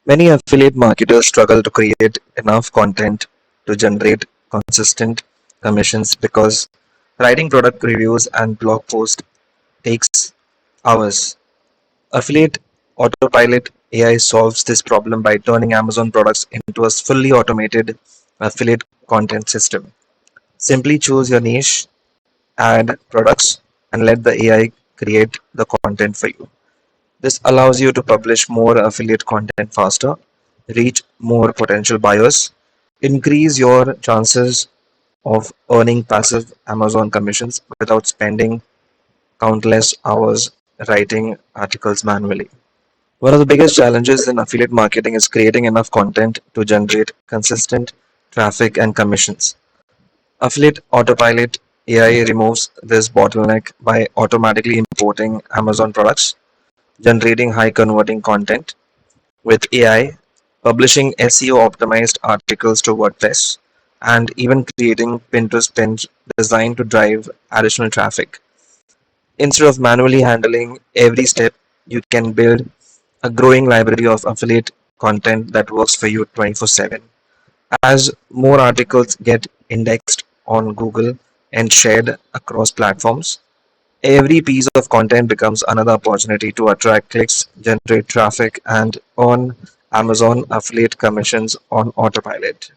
Many affiliate marketers struggle to create enough content to generate consistent commissions because writing product reviews and blog posts takes hours. Affiliate Autopilot AI solves this problem by turning Amazon products into a fully automated affiliate content system. Simply choose your niche, add products, and let the AI create the content for you. This allows you to publish more affiliate content faster, reach more potential buyers, increase your chances of earning passive Amazon commissions without spending countless hours writing articles manually. One of the biggest challenges in affiliate marketing is creating enough content to generate consistent traffic and commissions. Affiliate Autopilot AI removes this bottleneck by automatically importing Amazon products, generating high converting content with AI, publishing SEO optimized articles to WordPress, and even creating Pinterest pins designed to drive additional traffic. Instead of manually handling every step, you can build a growing library of affiliate content that works for you 24/7. As more articles get indexed on Google and shared across platforms, every piece of content becomes another opportunity to attract clicks, generate traffic, and earn Amazon affiliate commissions on autopilot.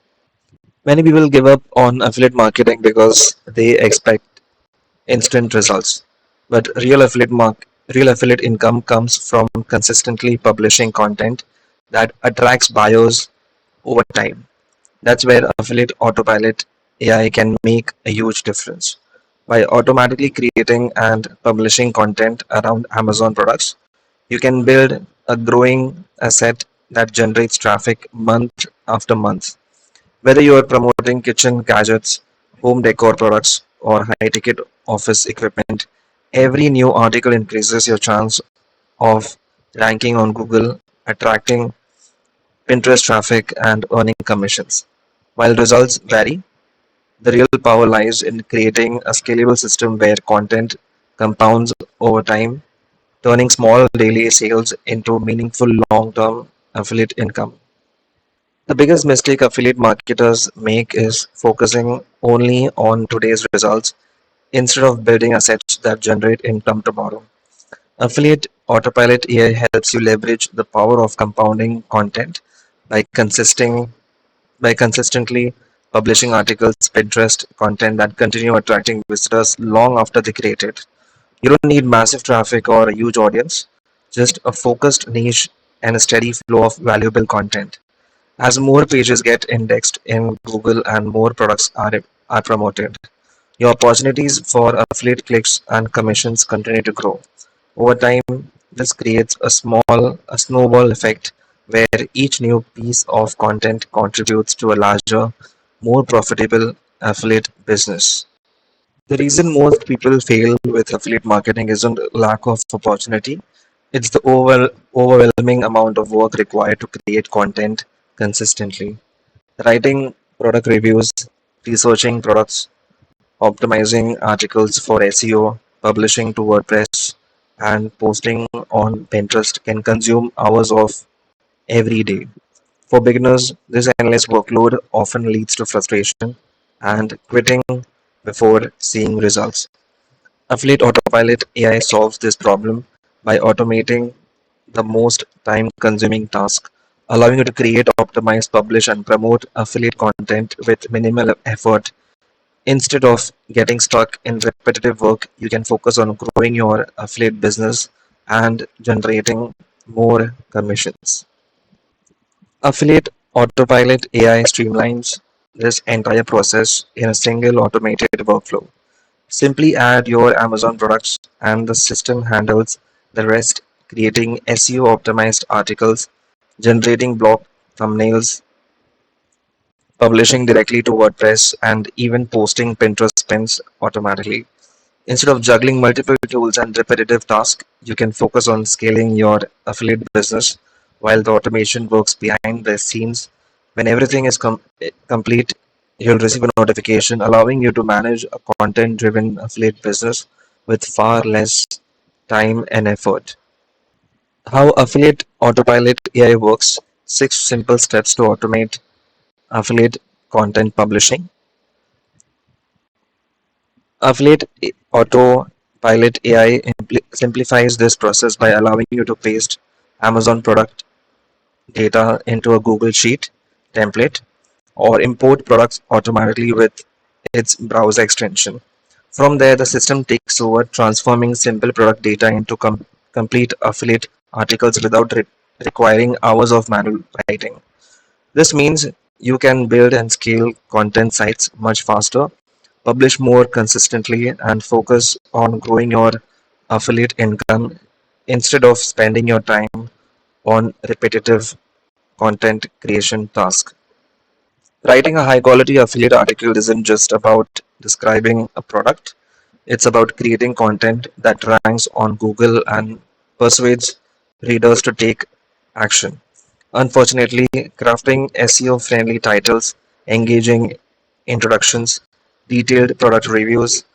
Many people give up on affiliate marketing because they expect instant results. But real affiliate income comes from consistently publishing content that attracts buyers over time. That's where affiliate autopilot AI can make a huge difference. By automatically creating and publishing content around Amazon products, you can build a growing asset that generates traffic month after month. Whether you are promoting kitchen gadgets, home decor products, or high ticket office equipment, every new article increases your chance of ranking on Google, attracting Pinterest traffic, and earning commissions. While results vary, the real power lies in creating a scalable system where content compounds over time, turning small daily sales into meaningful long term affiliate income. The biggest mistake affiliate marketers make is focusing only on today's results instead of building assets that generate income tomorrow. Affiliate Autopilot AI helps you leverage the power of compounding content by consistently publishing articles, Pinterest content that continue attracting visitors long after they created. You don't need massive traffic or a huge audience, just a focused niche and a steady flow of valuable content. As more pages get indexed in Google and more products are promoted, your opportunities for affiliate clicks and commissions continue to grow. Over time, this creates a snowball effect where each new piece of content contributes to a larger, more profitable affiliate business. The reason most people fail with affiliate marketing isn't lack of opportunity, it's the overwhelming amount of work required to create content consistently. Writing product reviews, researching products, optimizing articles for SEO, publishing to WordPress, and posting on Pinterest can consume hours of every day. For beginners, this endless workload often leads to frustration and quitting before seeing results. Affiliate Autopilot AI solves this problem by automating the most time consuming task, allowing you to create, optimize, publish, and promote affiliate content with minimal effort. Instead of getting stuck in repetitive work, you can focus on growing your affiliate business and generating more commissions. Affiliate Autopilot AI streamlines this entire process in a single automated workflow. Simply add your Amazon products and the system handles the rest, creating SEO optimized articles, generating blog thumbnails, publishing directly to WordPress, and even posting Pinterest pins automatically. Instead of juggling multiple tools and repetitive tasks, you can focus on scaling your affiliate business while the automation works behind the scenes. When everything is complete, you'll receive a notification allowing you to manage a content driven affiliate business with far less time and effort. How affiliate autopilot AI works. 6 simple steps to automate affiliate content publishing. Affiliate Autopilot AI simplifies this process by allowing you to paste Amazon product data into a Google Sheet template or import products automatically with its browser extension. From there, the system takes over, transforming simple product data into complete affiliate articles without requiring hours of manual writing. This means you can build and scale content sites much faster, publish more consistently, and focus on growing your affiliate income instead of spending your time on repetitive content creation tasks. Writing a high quality affiliate article isn't just about describing a product, it's about creating content that ranks on Google and persuades readers to take action. Unfortunately, crafting SEO friendly titles, engaging introductions, detailed product reviews,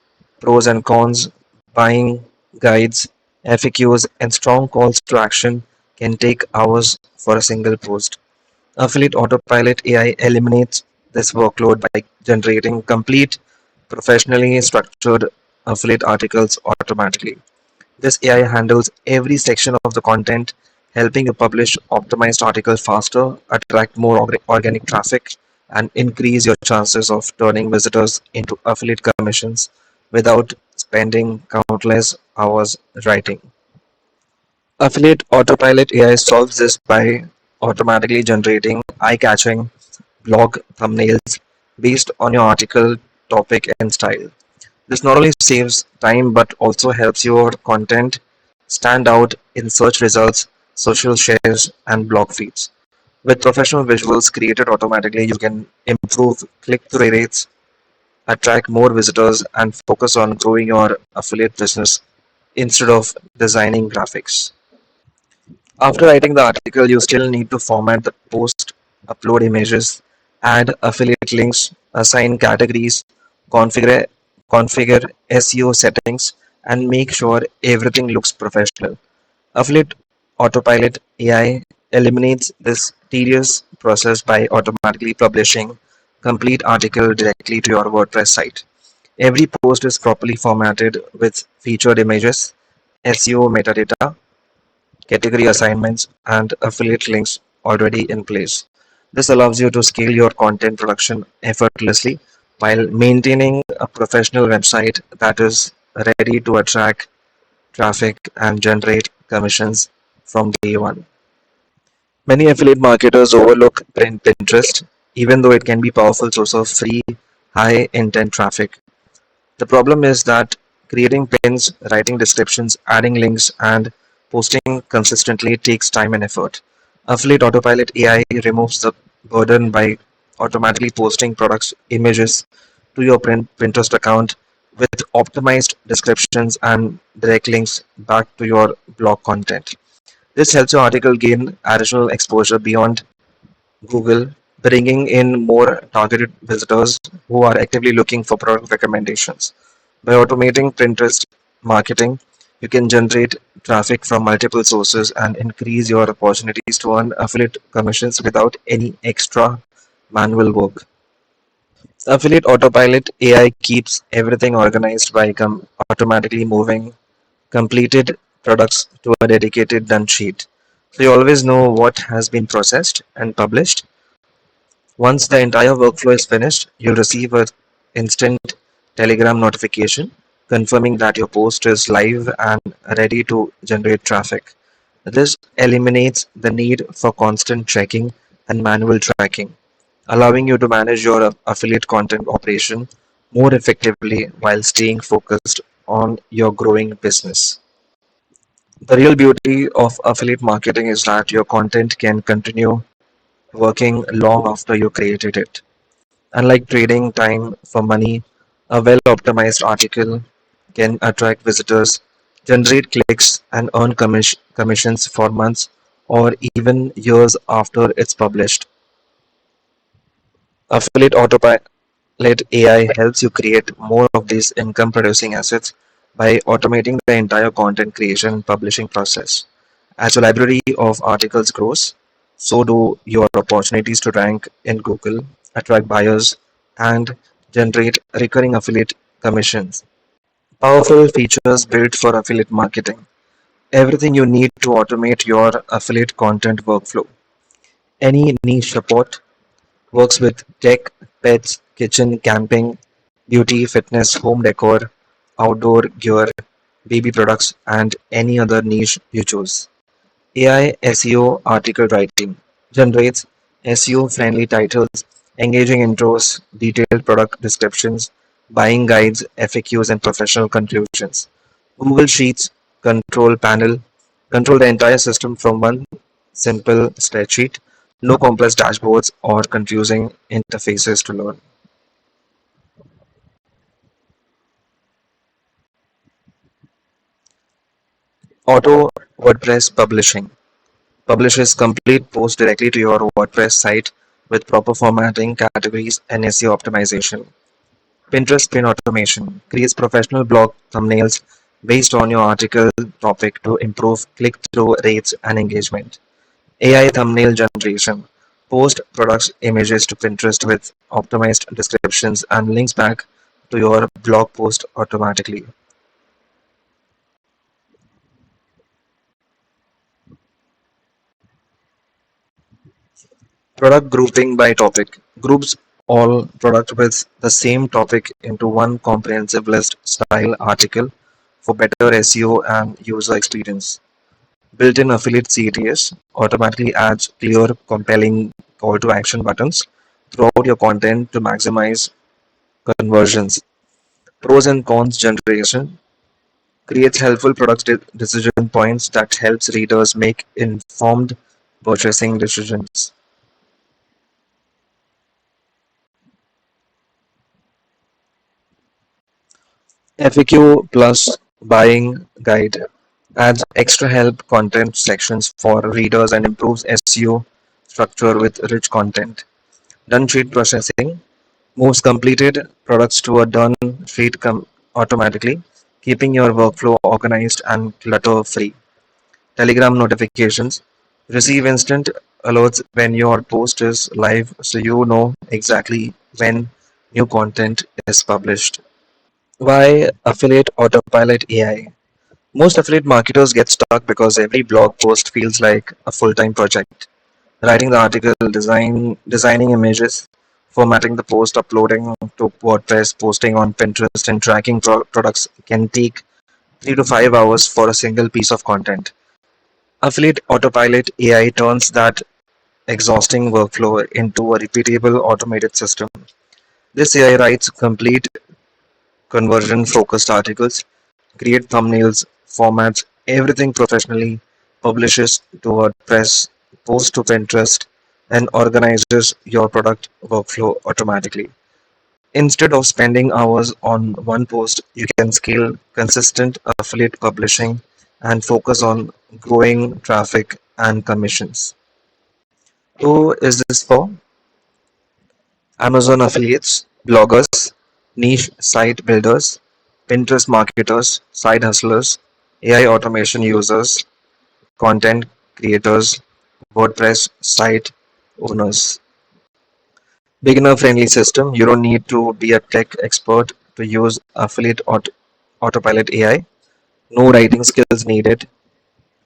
pros and cons, buying guides, FAQs, and strong calls to action can take hours for a single post. Affiliate Autopilot AI eliminates this workload by generating complete, professionally structured affiliate articles automatically. This AI handles every section of the content, helping you publish optimized articles faster, attract more organic traffic, and increase your chances of turning visitors into affiliate commissions without spending countless hours writing. Affiliate Autopilot AI solves this by automatically generating eye-catching blog thumbnails based on your article topic and style. This not only saves time but also helps your content stand out in search results, social shares, and blog feeds. With professional visuals created automatically, you can improve click-through rates, attract more visitors, and focus on growing your affiliate business instead of designing graphics. After writing the article, you still need to format the post, upload images, add affiliate links, assign categories, configure, configure SEO settings, and make sure everything looks professional. Affiliate Autopilot AI eliminates this tedious process by automatically publishing complete article directly to your WordPress site. Every post is properly formatted with featured images, SEO metadata, category assignments, and affiliate links already in place. This allows you to scale your content production effortlessly while maintaining a professional website that is ready to attract traffic and generate commissions from day one. Many affiliate marketers overlook Pinterest, even though it can be a powerful source of free, high intent traffic. The problem is that creating pins, writing descriptions, adding links, and posting consistently takes time and effort. Affiliate Autopilot AI removes the burden by automatically posting products images to your Pinterest account with optimized descriptions and direct links back to your blog content. This helps your article gain additional exposure beyond Google, bringing in more targeted visitors who are actively looking for product recommendations. By automating Pinterest marketing, you can generate traffic from multiple sources and increase your opportunities to earn affiliate commissions without any extra manual work. Affiliate Autopilot AI keeps everything organized by automatically moving completed products to a dedicated done sheet. So you always know what has been processed and published. Once the entire workflow is finished, you'll receive an instant Telegram notification confirming that your post is live and ready to generate traffic. This eliminates the need for constant checking and manual tracking, allowing you to manage your affiliate content operation more effectively while staying focused on your growing business. The real beauty of affiliate marketing is that your content can continue working long after you created it. Unlike trading time for money, a well optimized article can attract visitors, generate clicks, and earn commissions for months or even years after it's published. Affiliate Autopilot AI helps you create more of these income producing assets by automating the entire content creation and publishing process. As your library of articles grows, so do your opportunities to rank in Google, attract buyers, and generate recurring affiliate commissions. Powerful features built for affiliate marketing. Everything you need to automate your affiliate content workflow. Any niche support works with tech, pets, kitchen, camping, beauty, fitness, home decor, outdoor gear, baby products, and any other niche you choose. AI SEO article writing generates SEO friendly titles, engaging intros, detailed product descriptions, buying guides, FAQs, and professional conclusions. Google Sheets control panel control the entire system from one simple spreadsheet. No complex dashboards or confusing interfaces to learn. Auto WordPress Publishing publishes complete posts directly to your WordPress site with proper formatting, categories, and SEO optimization. Pinterest pin automation creates professional blog thumbnails based on your article topic to improve click-through rates and engagement. AI thumbnail generation post products images to Pinterest with optimized descriptions and links back to your blog post automatically. Product grouping by topic groups all product with the same topic into one comprehensive list style article for better SEO and user experience. Built-in affiliate CTS automatically adds clear, compelling call to action buttons throughout your content to maximize conversions. Pros and cons generation creates helpful product decision points that helps readers make informed purchasing decisions. FAQ plus buying guide adds extra help content sections for readers and improves SEO structure with rich content. Done sheet processing moves completed products to a done sheet automatically, keeping your workflow organized and clutter free. Telegram notifications receive instant alerts when your post is live so you know exactly when new content is published. Why affiliate autopilot AI? Most affiliate marketers get stuck because every blog post feels like a full-time project. Writing the article, designing images, formatting the post, uploading to WordPress, posting on Pinterest, and tracking products can take 3 to 5 hours for a single piece of content. Affiliate Autopilot AI turns that exhausting workflow into a repeatable automated system. This AI writes complete conversion focused articles, create thumbnails, formats everything professionally, publishes to WordPress, posts to Pinterest, and organizes your product workflow automatically. Instead of spending hours on one post, you can scale consistent affiliate publishing and focus on growing traffic and commissions. Who is this for? Amazon affiliates, bloggers, niche site builders, Pinterest marketers, side hustlers, AI automation users, content creators, WordPress site owners. Beginner friendly system. You don't need to be a tech expert to use Autopilot AI. No writing skills needed.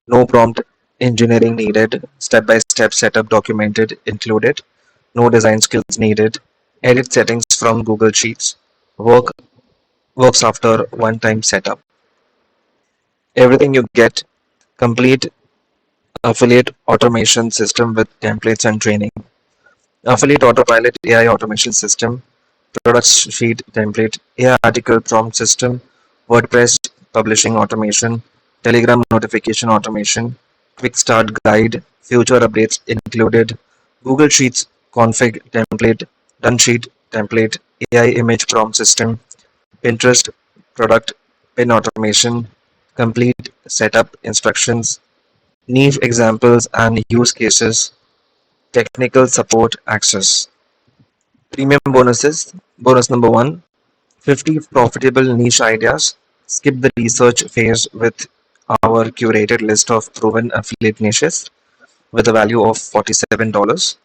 No prompt engineering needed. Step by step setup documented included. No design skills needed. Edit settings from Google Sheets. Work works after one time setup. Everything you get. Complete affiliate automation system with templates and training. Affiliate Autopilot AI automation system, product sheet template, AI article prompt system, WordPress publishing automation, Telegram notification automation, quick start guide, future updates included, Google Sheets config template, done sheet template, AI image prompt system, Pinterest product pin automation, complete setup instructions, niche examples and use cases, technical support access. Premium bonuses. Bonus number one, 50 profitable niche ideas. Skip the research phase with our curated list of proven affiliate niches. with a value of $47.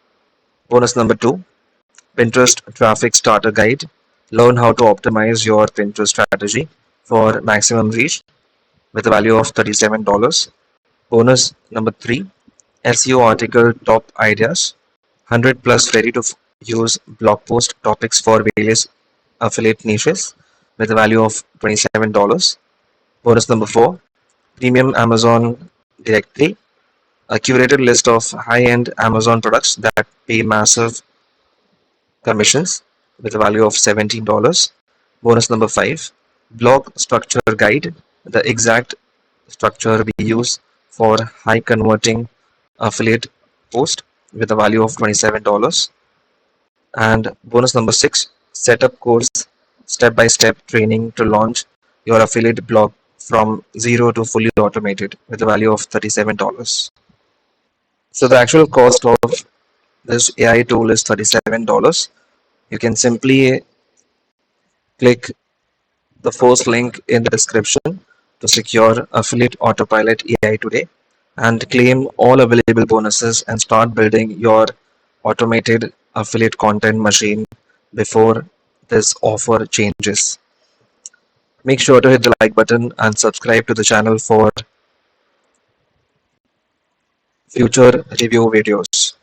Bonus number 2, Pinterest Traffic Starter Guide. Learn how to optimize your Pinterest strategy for maximum reach with a value of $37. Bonus number 3, SEO article top ideas. 100 plus ready to use blog post topics for various affiliate niches with a value of $27. Bonus number 4, Premium Amazon Directory, a curated list of high-end Amazon products that pay massive commissions with a value of $17. Bonus number 5, Blog Structure Guide, the exact structure we use for high converting affiliate post with a value of $27. And bonus number 6, Setup course, step-by-step training to launch your affiliate blog from zero to fully automated with a value of $37. So the actual cost of this AI tool is $37. You can simply click the first link in the description to secure Affiliate Autopilot AI today and claim all available bonuses and start building your automated affiliate content machine before this offer changes. Make sure to hit the like button and subscribe to the channel for future review videos.